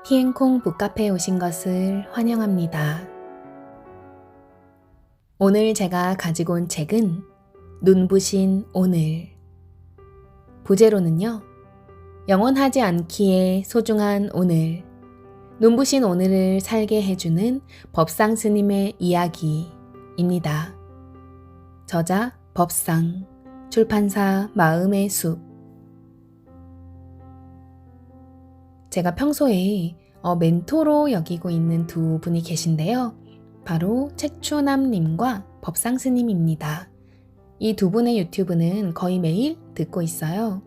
티엔콩 북카페에 오신 것을 환영합니다. 오늘 제가 가지고 온 책은 눈부신 오늘. 부제로는요, 영원하지 않기에 소중한 오늘, 눈부신 오늘을 살게 해주는 법상 스님의 이야기입니다. 저자 법상, 출판사 마음의 숲. 제가 평소에 멘토로 여기고 있는 두 분이 계신데요. 바로 최추남님과 법상스님입니다. 이 두 분의 유튜브는 거의 매일 듣고 있어요.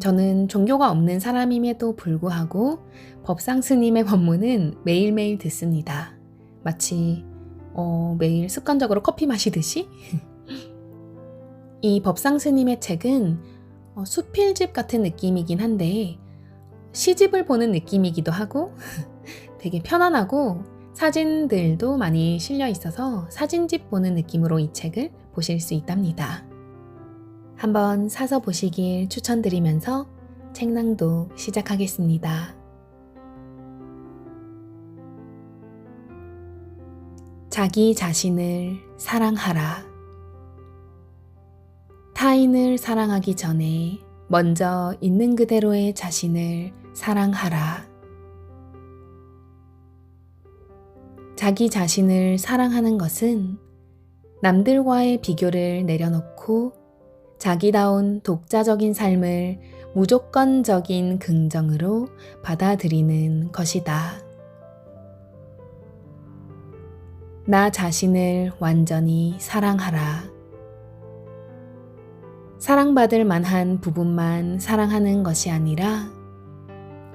저는 종교가 없는 사람임에도 불구하고 법상스님의 법문은 매일매일 듣습니다. 마치 매일 습관적으로 커피 마시듯이. 이 법상스님의 책은 수필집 같은 느낌이긴 한데 시집을 보는 느낌이기도 하고 되게 편안하고 사진들도 많이 실려 있어서 사진집 보는 느낌으로 이 책을 보실 수 있답니다. 한번 사서 보시길 추천드리면서 책낭독 시작하겠습니다. 자기 자신을 사랑하라. 타인을 사랑하기 전에 먼저 있는 그대로의 자신을 사랑하라. 자기 자신을 사랑하는 것은 남들과의 비교를 내려놓고 자기다운 독자적인 삶을 무조건적인 긍정으로 받아들이는 것이다. 나 자신을 완전히 사랑하라. 사랑받을 만한 부분만 사랑하는 것이 아니라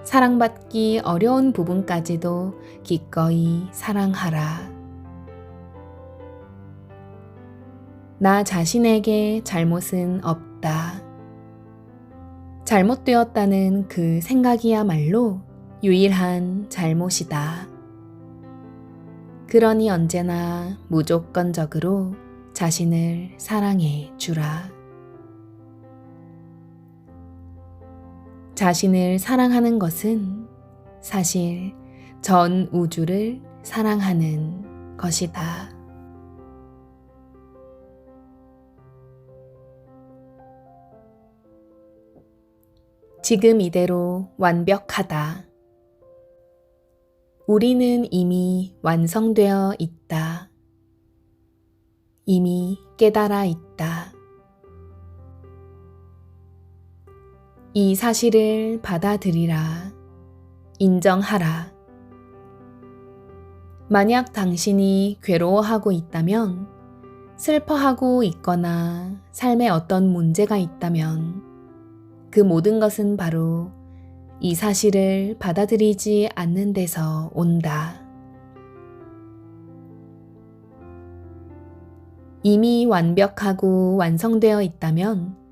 사랑받기 어려운 부분까지도 기꺼이 사랑하라. 나 자신에게 잘못은 없다. 잘못되었다는 그 생각이야말로 유일한 잘못이다. 그러니 언제나 무조건적으로 자신을 사랑해 주라. 자신을 사랑하는 것은 사실 전 우주를 사랑하는 것이다. 지금 이대로 완벽하다. 우리는 이미 완성되어 있다. 이미 깨달아 있다. 이 사실을 받아들이라. 인정하라. 만약 당신이 괴로워하고 있다면, 슬퍼하고 있거나 삶에 어떤 문제가 있다면 그 모든 것은 바로 이 사실을 받아들이지 않는 데서 온다. 이미 완벽하고 완성되어 있다면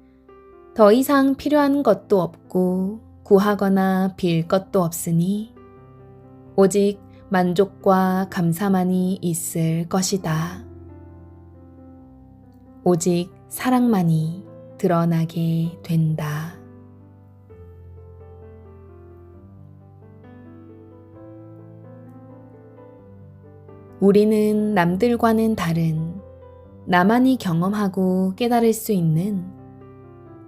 더 이상 필요한 것도 없고 구하거나 빌 것도 없으니 오직 만족과 감사만이 있을 것이다. 오직 사랑만이 드러나게 된다. 우리는 남들과는 다른 나만이 경험하고 깨달을 수 있는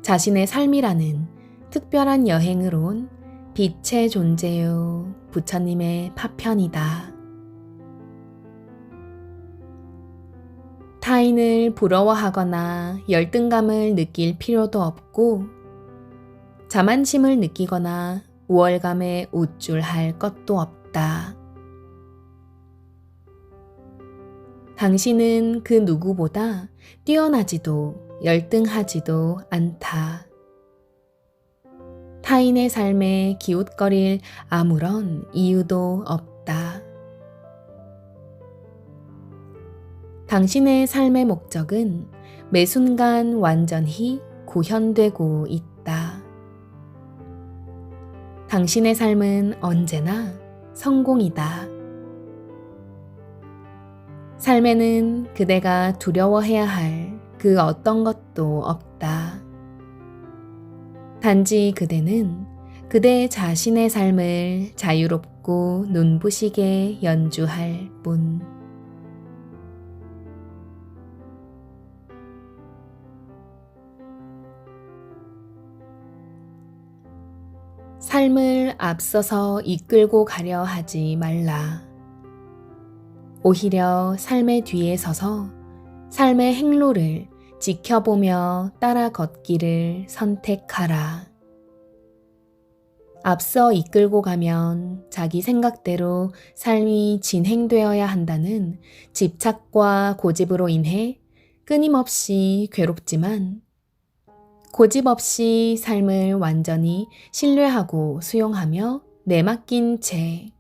자신의 삶이라는 특별한 여행을 온 빛의 존재요 부처님의 파편이다. 타인을 부러워하거나 열등감을 느낄 필요도 없고 자만심을 느끼거나 우월감에 우쭐할 것도 없다. 당신은 그 누구보다 뛰어나지도 열등하지도 않다. 타인의 삶에 기웃거릴 아무런 이유도 없다. 당신의 삶의 목적은 매 순간 완전히 구현되고 있다. 당신의 삶은 언제나 성공이다. 삶에는 그대가 두려워해야 할 그 어떤 것도 없다. 단지 그대는 그 그대 자신의 삶을 자유롭고 눈부시게 연주할 뿐. 삶을 앞서서 이끌고 가려 하지 말라. 오히려 삶의 뒤에 서서 삶의 행로를 지켜보며 따라 걷기를 선택하라. 앞서 이끌고 가면 자기 생각대로 삶이 진행되어야 한다는 집착과 고집으로 인해 끊임없이 괴롭지만 고집 없이 삶을 완전히 신뢰하고 수용하며 내맡긴 채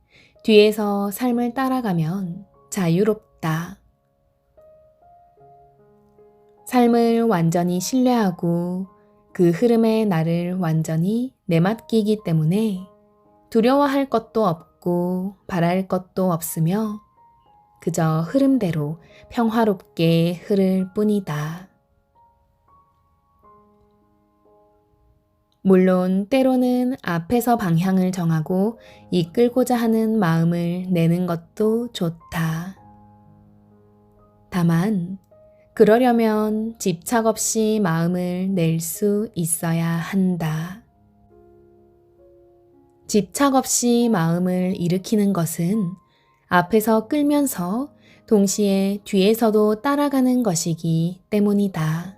뒤에서 삶을 따라가면 자유롭다. 삶을 완전히 신뢰하고 그 흐름에 나를 완전히 내맡기기 때문에 두려워할 것도 없고 바랄 것도 없으며 그저 흐름대로 평화롭게 흐를 뿐이다. 물론 때로는 앞에서 방향을 정하고 이끌고자 하는 마음을 내는 것도 좋다. 다만 그러려면 집착 없이 마음을 낼 수 있어야 한다. 집착 없이 마음을 일으키는 것은 앞에서 끌면서 동시에 뒤에서도 따라가는 것이기 때문이다.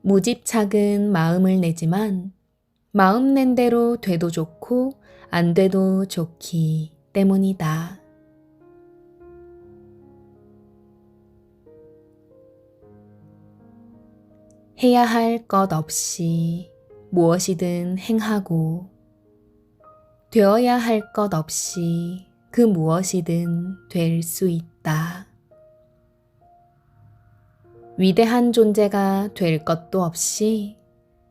무집착은 마음을 내지만 마음 낸 대로 돼도 좋고 안 돼도 좋기 때문이다. 해야 할 것 없이 무엇이든 행하고 되어야 할 것 없이 그 무엇이든 될 수 있다. 위대한 존재가 될 것도 없이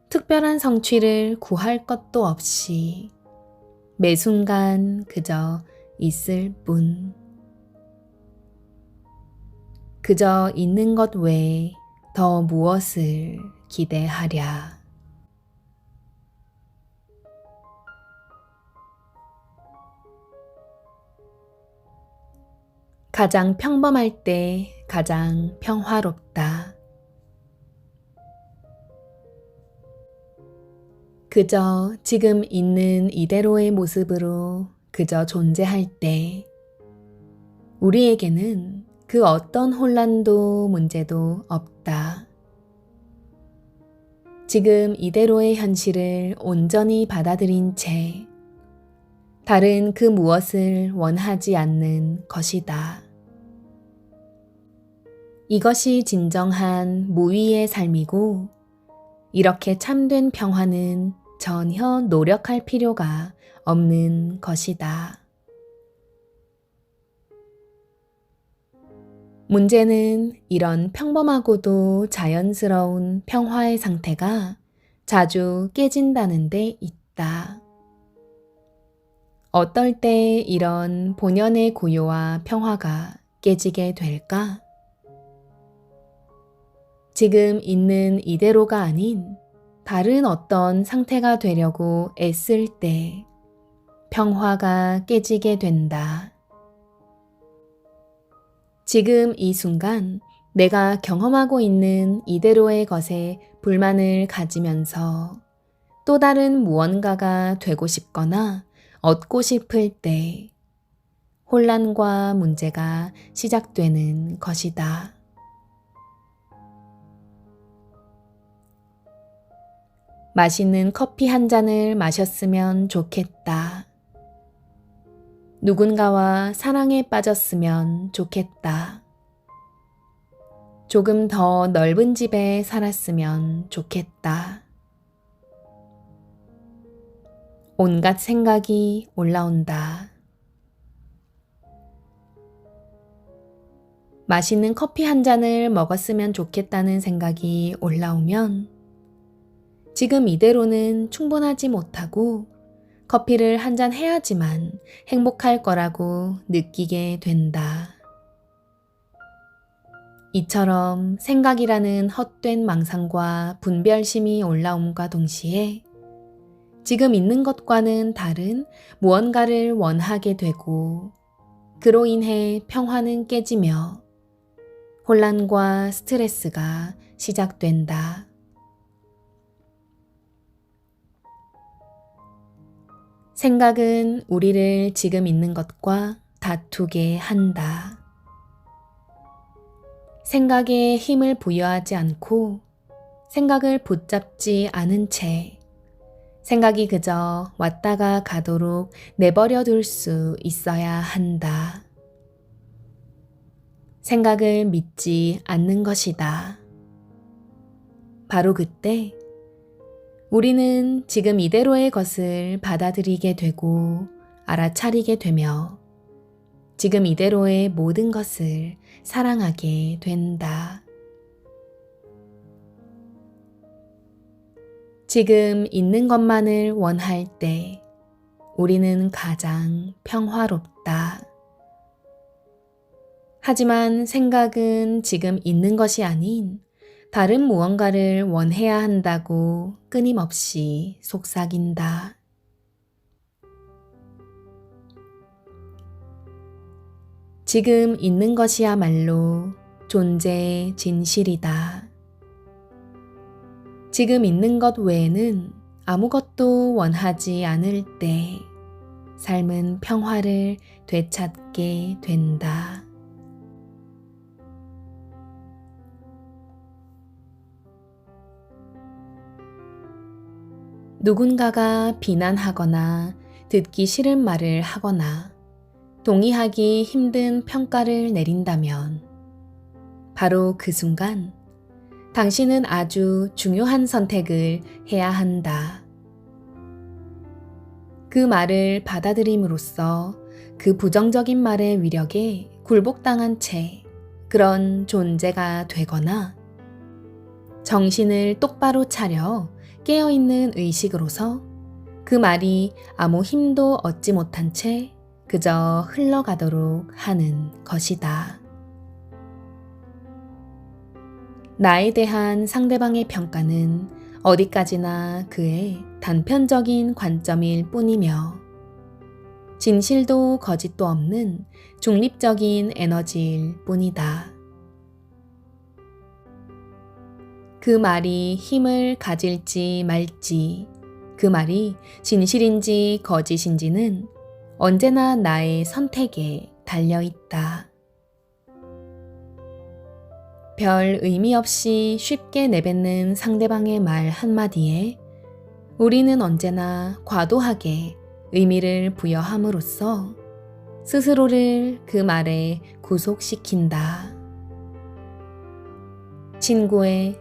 특별한 성취를 구할 것도 없이 매 순간 그저 있을 뿐. 그저 있는 것 외에 더 무엇을 기대하랴. 가장 평범할 때 가장 평화롭다. 그저 지금 있는 이대로의 모습으로 그저 존재할 때 우리에게는 그 어떤 혼란도 문제도 없다. 지금 이대로의 현실을 온전히 받아들인 채 다른 그 무엇을 원하지 않는 것이다. 이것이 진정한 무위의 삶이고 이렇게 참된 평화는 전혀 노력할 필요가 없는 것이다. 문제는 이런 평범하고도 자연스러운 평화의 상태가 자주 깨진다는 데 있다. 어떨 때 이런 본연의 고요와 평화가 깨지게 될까? 지금 있는 이대로가 아닌 다른 어떤 상태가 되려고 애쓸 때 평화가 깨지게 된다. 지금 이 순간 내가 경험하고 있는 이대로의 것에 불만을 가지면서 또 다른 무언가가 되고 싶거나 얻고 싶을 때 혼란과 문제가 시작되는 것이다. 맛있는 커피 한 잔을 마셨으면 좋겠다. 누군가와 사랑에 빠졌으면 좋겠다. 조금 더 넓은 집에 살았으면 좋겠다. 온갖 생각이 올라온다. 맛있는 커피 한 잔을 먹었으면 좋겠다는 생각이 올라오면 지금 이대로는 충분하지 못하고 커피를 한 잔 해야지만 행복할 거라고 느끼게 된다. 이처럼 생각이라는 헛된 망상과 분별심이 올라옴과 동시에 지금 있는 것과는 다른 무언가를 원하게 되고 그로 인해 평화는 깨지며 혼란과 스트레스가 시작된다. 생각은 우리를 지금 있는 것과 다투게 한다. 생각에 힘을 부여하지 않고 생각을 붙잡지 않은 채 생각이 그저 왔다가 가도록 내버려 둘 수 있어야 한다. 생각을 믿지 않는 것이다. 바로 그때 우리는 지금 이대로의 것을 받아들이게 되고 알아차리게 되며 지금 이대로의 모든 것을 사랑하게 된다. 지금 있는 것만을 원할 때 우리는 가장 평화롭다. 하지만 생각은 지금 있는 것이 아닌 다른 무언가를 원해야 한다고 끊임없이 속삭인다. 지금 있는 것이야말로 존재의 진실이다. 지금 있는 것 외에는 아무것도 원하지 않을 때 삶은 평화를 되찾게 된다. 누군가가 비난하거나 듣기 싫은 말을 하거나 동의하기 힘든 평가를 내린다면 바로 그 순간 당신은 아주 중요한 선택을 해야 한다. 그 말을 받아들임으로써 그 부정적인 말의 위력에 굴복당한 채 그런 존재가 되거나 정신을 똑바로 차려 깨어있는 의식으로서 그 말이 아무 힘도 얻지 못한 채 그저 흘러가도록 하는 것이다. 나에 대한 상대방의 평가는 어디까지나 그의 단편적인 관점일 뿐이며 진실도 거짓도 없는 중립적인 에너지일 뿐이다. 그 말이 힘을 가질지 말지, 그 말이 진실인지 거짓인지는 언제나 나의 선택에 달려있다. 별 의미 없이 쉽게 내뱉는 상대방의 말 한마디에 우리는 언제나 과도하게 의미를 부여함으로써 스스로를 그 말에 구속시킨다. 친구의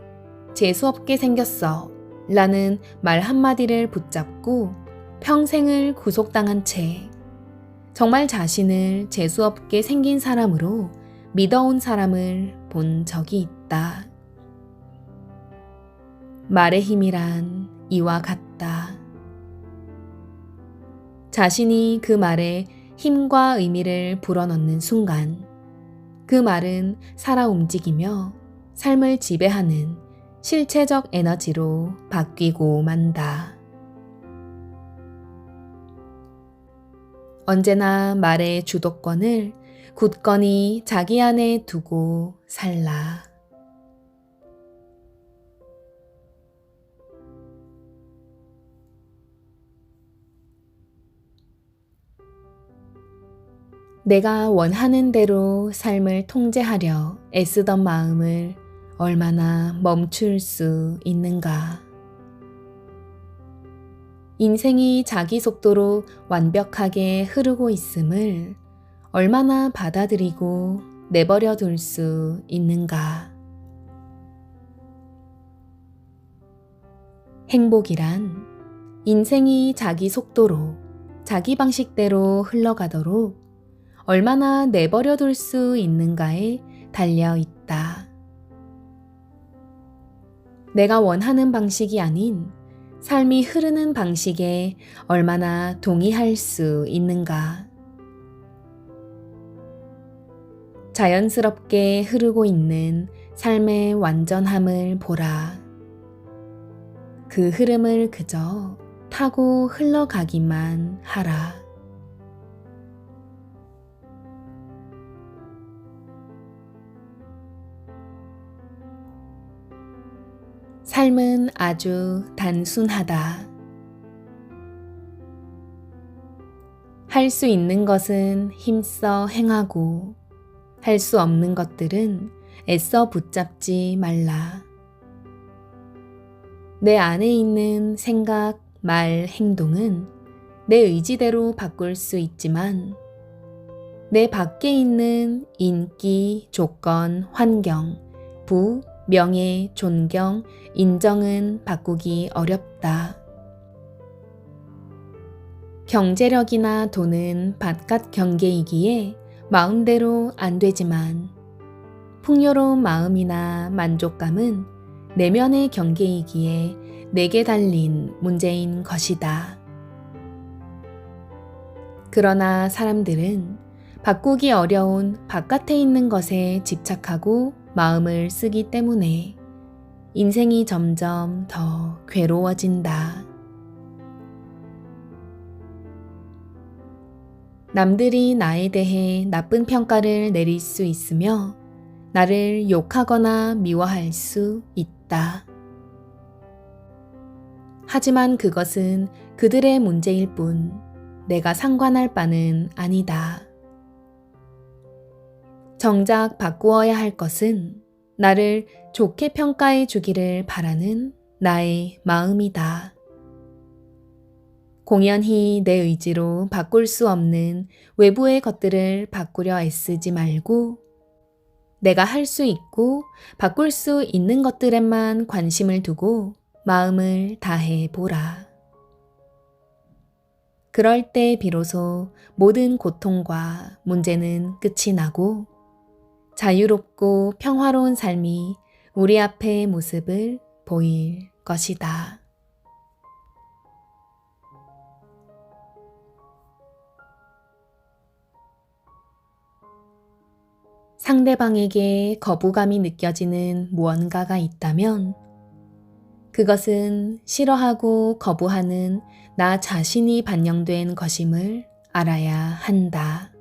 재수없게 생겼어 라는 말 한마디를 붙잡고 평생을 구속당한 채 정말 자신을 재수없게 생긴 사람으로 믿어온 사람을 본 적이 있다. 말의 힘이란 이와 같다. 자신이 그 말에 힘과 의미를 불어넣는 순간 그 말은 살아 움직이며 삶을 지배하는 실체적 에너지로 바뀌고 만다. 언제나 말의 주도권을 굳건히 자기 안에 두고 살라. 내가 원하는 대로 삶을 통제하려 애쓰던 마음을 얼마나 멈출 수 있는가. 인생이 자기 속도로 완벽하게 흐르고 있음을 얼마나 받아들이고 내버려 둘 수 있는가. 행복이란 인생이 자기 속도로 자기 방식대로 흘러가도록 얼마나 내버려 둘 수 있는가에 달려 있다. 내가 원하는 방식이 아닌 삶이 흐르는 방식에 얼마나 동의할 수 있는가. 자연스럽게 흐르고 있는 삶의 완전함을 보라. 그 흐름을 그저 타고 흘러가기만 하라. 삶은 아주 단순하다. 할 수 있는 것은 힘써 행하고 할 수 없는 것들은 애써 붙잡지 말라. 내 안에 있는 생각, 말, 행동은 내 의지대로 바꿀 수 있지만 내 밖에 있는 인기, 조건, 환경, 부, 명예, 존경, 인정은 바꾸기 어렵다. 경제력이나 돈은 바깥 경계이기에 마음대로 안 되지만 풍요로운 마음이나 만족감은 내면의 경계이기에 내게 달린 문제인 것이다. 그러나 사람들은 바꾸기 어려운 바깥에 있는 것에 집착하고 마음을 쓰기 때문에 인생이 점점 더 괴로워진다. 남들이 나에 대해 나쁜 평가를 내릴 수 있으며 나를 욕하거나 미워할 수 있다. 하지만 그것은 그들의 문제일 뿐 내가 상관할 바는 아니다. 정작 바꾸어야 할 것은 나를 좋게 평가해 주기를 바라는 나의 마음이다. 공연히 내 의지로 바꿀 수 없는 외부의 것들을 바꾸려 애쓰지 말고 내가 할 수 있고 바꿀 수 있는 것들에만 관심을 두고 마음을 다해 보라. 그럴 때 비로소 모든 고통과 문제는 끝이 나고 자유롭고 평화로운 삶이 우리 앞의 모습을 보일 것이다. 상대방에게 거부감이 느껴지는 무언가가 있다면 그것은 싫어하고 거부하는 나 자신이 반영된 것임을 알아야 한다.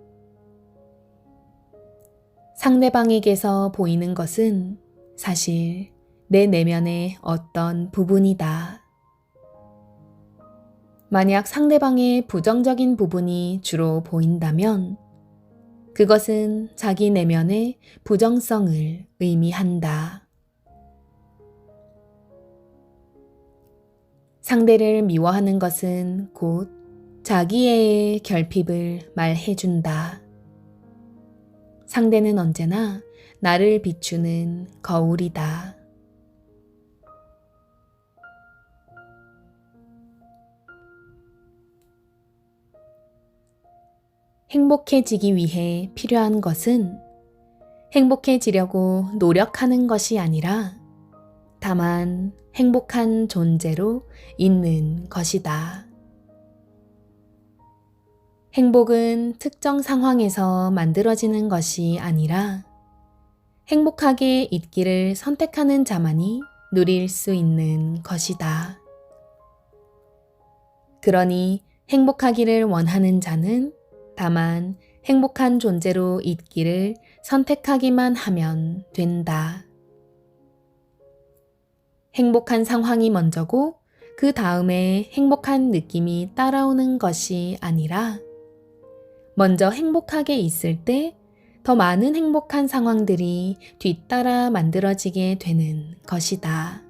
상대방에게서 보이는 것은 사실 내 내면의 어떤 부분이다. 만약 상대방의 부정적인 부분이 주로 보인다면 그것은 자기 내면의 부정성을 의미한다. 상대를 미워하는 것은 곧 자기애의 결핍을 말해준다. 상대는 언제나 나를 비추는 거울이다. 행복해지기 위해 필요한 것은 행복해지려고 노력하는 것이 아니라 다만 행복한 존재로 있는 것이다. 행복은 특정 상황에서 만들어지는 것이 아니라 행복하게 있기를 선택하는 자만이 누릴 수 있는 것이다. 그러니 행복하기를 원하는 자는 다만 행복한 존재로 있기를 선택하기만 하면 된다. 행복한 상황이 먼저고 그 다음에 행복한 느낌이 따라오는 것이 아니라 먼저 행복하게 있을 때 더 많은 행복한 상황들이 뒤따라 만들어지게 되는 것이다.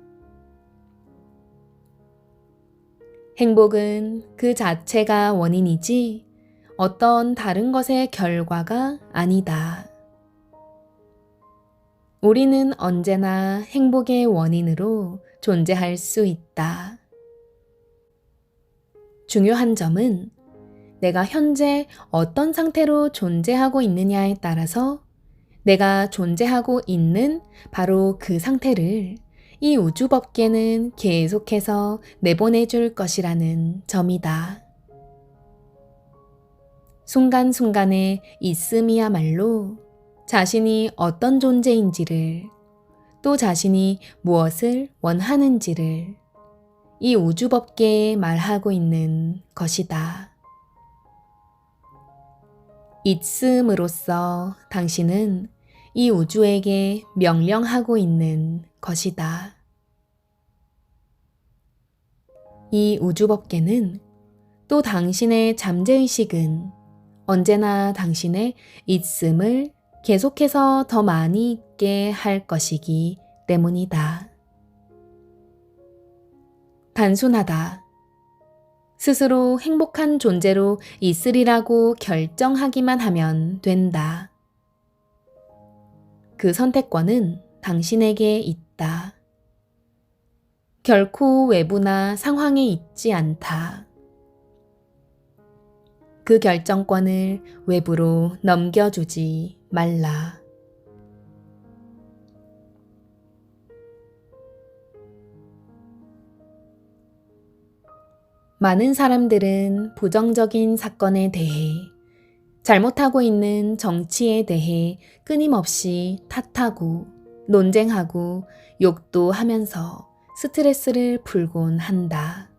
행복은 그 자체가 원인이지 어떤 다른 것의 결과가 아니다. 우리는 언제나 행복의 원인으로 존재할 수 있다. 중요한 점은 내가 현재 어떤 상태로 존재하고 있느냐에 따라서 내가 존재하고 있는 바로 그 상태를 이 우주법계는 계속해서 내보내줄 것이라는 점이다. 순간순간의 있음이야말로 자신이 어떤 존재인지를 또 자신이 무엇을 원하는지를 이 우주법계에 말하고 있는 것이다. 있음으로써 당신은 이 우주에게 명령하고 있는 것이다. 이 우주법계는 또 당신의 잠재의식은 언제나 당신의 있음을 계속해서 더 많이 있게 할 것이기 때문이다. 단순하다. 스스로 행복한 존재로 있으리라고 결정하기만 하면 된다. 그 선택권은 당신에게 있다. 결코 외부나 상황에 있지 않다. 그 결정권을 외부로 넘겨주지 말라. 많은 사람들은 부정적인 사건에 대해, 잘못하고 있는 정치에 대해 끊임없이 탓하고 논쟁하고 욕도 하면서 스트레스를 풀곤 한다.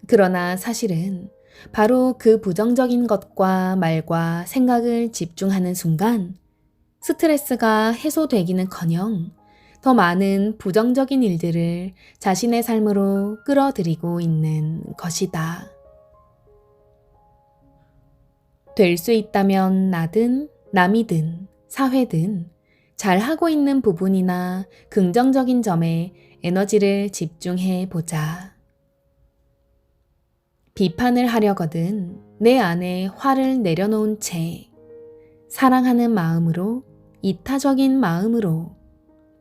그러나 사실은 바로 그 부정적인 것과 말과 생각을 집중하는 순간 스트레스가 해소되기는커녕 더 많은 부정적인 일들을 자신의 삶으로 끌어들이고 있는 것이다. 될 수 있다면 나든 남이든 사회든 잘하고 있는 부분이나 긍정적인 점에 에너지를 집중해 보자. 비판을 하려거든 내 안에 화를 내려놓은 채 사랑하는 마음으로, 이타적인 마음으로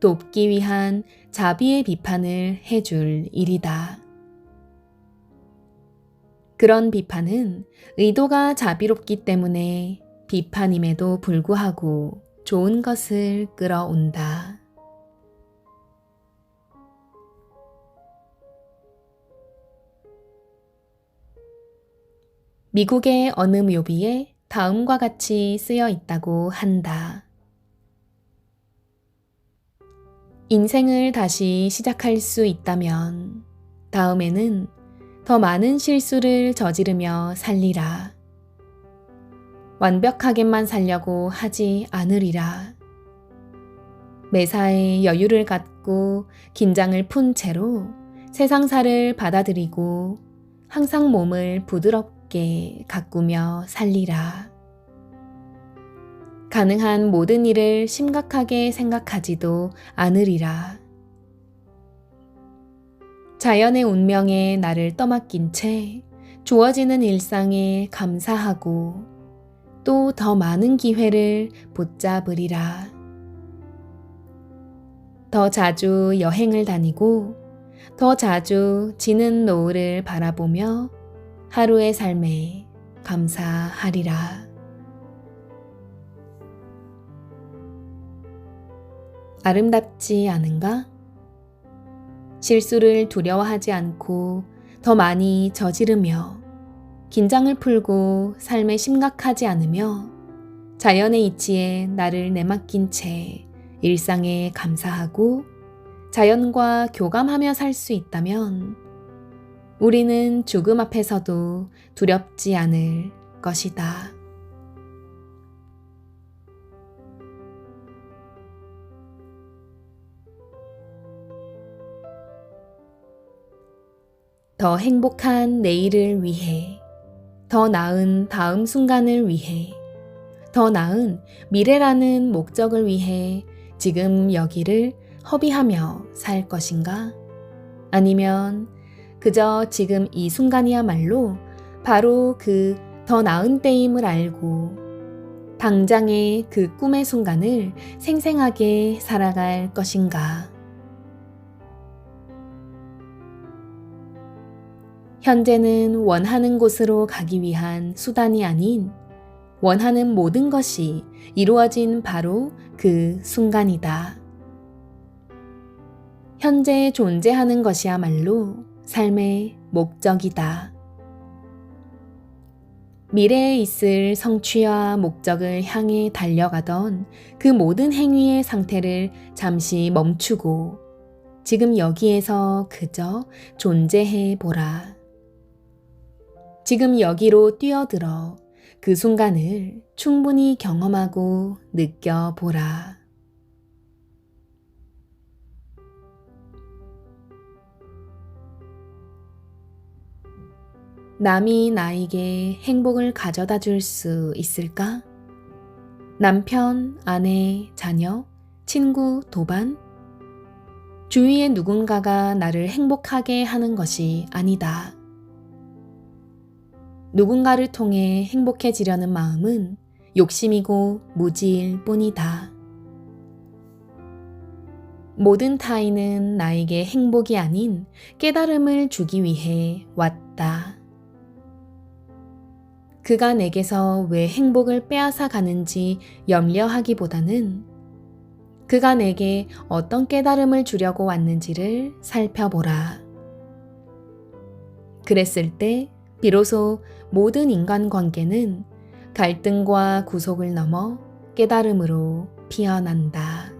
돕기 위한 자비의 비판을 해줄 일이다. 그런 비판은 의도가 자비롭기 때문에 비판임에도 불구하고 좋은 것을 끌어온다. 미국의 어느 묘비에 다음과 같이 쓰여 있다고 한다. 인생을 다시 시작할 수 있다면 다음에는 더 많은 실수를 저지르며 살리라. 완벽하게만 살려고 하지 않으리라. 매사에 여유를 갖고 긴장을 푼 채로 세상사를 받아들이고 항상 몸을 부드럽게 가꾸며 살리라. 가능한 모든 일을 심각하게 생각하지도 않으리라. 자연의 운명에 나를 떠맡긴 채 주어지는 일상에 감사하고 또 더 많은 기회를 붙잡으리라. 더 자주 여행을 다니고 더 자주 지는 노을을 바라보며 하루의 삶에 감사하리라. 아름답지 않은가? 실수를 두려워하지 않고 더 많이 저지르며 긴장을 풀고 삶에 심각하지 않으며 자연의 이치에 나를 내맡긴 채 일상에 감사하고 자연과 교감하며 살 수 있다면 우리는 죽음 앞에서도 두렵지 않을 것이다. 더 행복한 내일을 위해, 더 나은 다음 순간을 위해, 더 나은 미래라는 목적을 위해 지금 여기를 허비하며 살 것인가? 아니면 그저 지금 이 순간이야말로 바로 그 더 나은 때임을 알고 당장의 그 꿈의 순간을 생생하게 살아갈 것인가? 현재는 원하는 곳으로 가기 위한 수단이 아닌 원하는 모든 것이 이루어진 바로 그 순간이다. 현재 존재하는 것이야말로 삶의 목적이다. 미래에 있을 성취와 목적을 향해 달려가던 그 모든 행위의 상태를 잠시 멈추고 지금 여기에서 그저 존재해 보라. 지금 여기로 뛰어들어 그 순간을 충분히 경험하고 느껴보라. 남이 나에게 행복을 가져다 줄 수 있을까? 남편, 아내, 자녀, 친구, 도반? 주위의 누군가가 나를 행복하게 하는 것이 아니다. 누군가를 통해 행복해지려는 마음은 욕심이고 무지일 뿐이다. 모든 타인은 나에게 행복이 아닌 깨달음을 주기 위해 왔다. 그가 내게서 왜 행복을 빼앗아 가는지 염려하기보다는 그가 내게 어떤 깨달음을 주려고 왔는지를 살펴보라. 그랬을 때 비로소 모든 인간관계는 갈등과 구속을 넘어 깨달음으로 피어난다.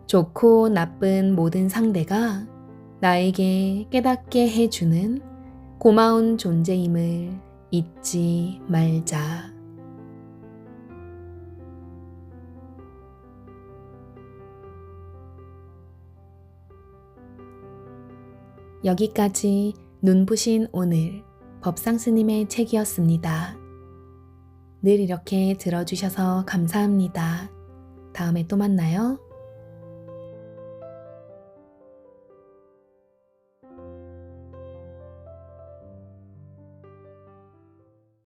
좋고 나쁜 모든 상대가 나에게 깨닫게 해주는 고마운 존재임을 잊지 말자. 여기까지 눈부신 오늘 법상 스님의 책이었습니다. 늘 이렇게 들어주셔서 감사합니다. 다음에 또 만나요.